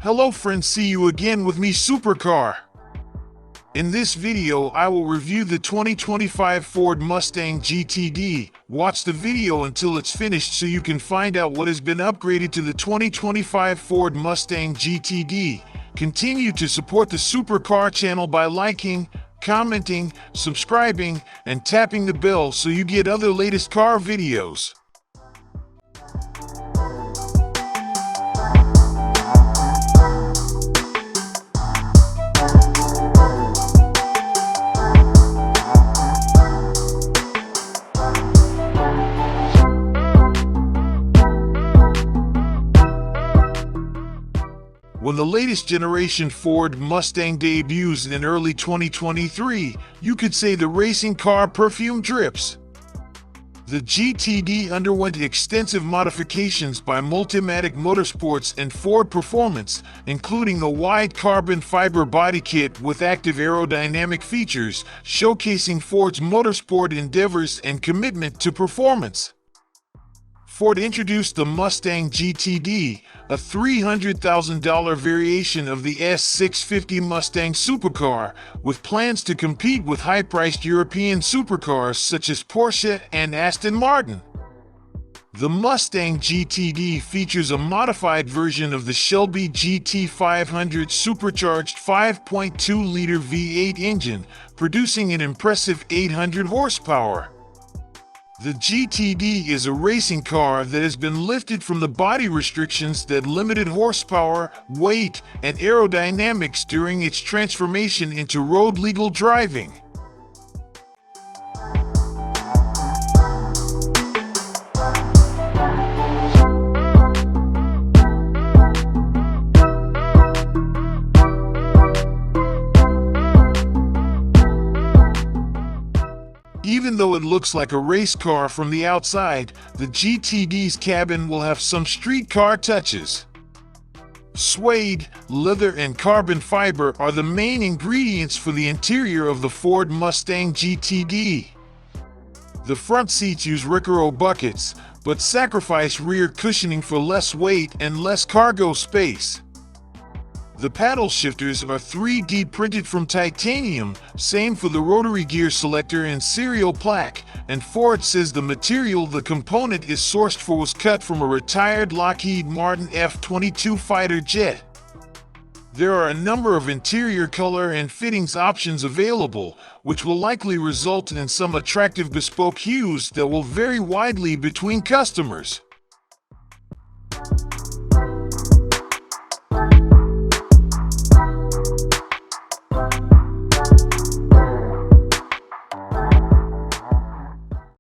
Hello friends, see you again with me, Supercar. In this video, I will review the 2025 Ford Mustang GTD. Watch the video until it's finished so you can find out what has been upgraded to the 2025 Ford Mustang GTD. Continue to support the Supercar channel by liking, commenting, subscribing, and tapping the bell so you get other latest car videos. When the latest generation Ford Mustang debuts in early 2023, you could say the racing car perfume drips. The GTD underwent extensive modifications by Multimatic Motorsports and Ford Performance, including a wide carbon fiber body kit with active aerodynamic features, showcasing Ford's motorsport endeavors and commitment to performance. Ford introduced the Mustang GTD, a $300,000 variation of the S650 Mustang supercar, with plans to compete with high-priced European supercars such as Porsche and Aston Martin. The Mustang GTD features a modified version of the Shelby GT500 supercharged 5.2-liter V8 engine, producing an impressive 800 horsepower. The GTD is a racing car that has been lifted from the body restrictions that limited horsepower, weight, and aerodynamics during its transformation into road-legal driving. Even though it looks like a race car from the outside, the GTD's cabin will have some street car touches. Suede, leather, and carbon fiber are the main ingredients for the interior of the Ford Mustang GTD. The front seats use Recaro buckets, but sacrifice rear cushioning for less weight and less cargo space. The paddle shifters are 3D printed from titanium, same for the rotary gear selector and serial plaque, and Ford says the material the component is sourced for was cut from a retired Lockheed Martin F-22 fighter jet. There are a number of interior color and fittings options available, which will likely result in some attractive bespoke hues that will vary widely between customers.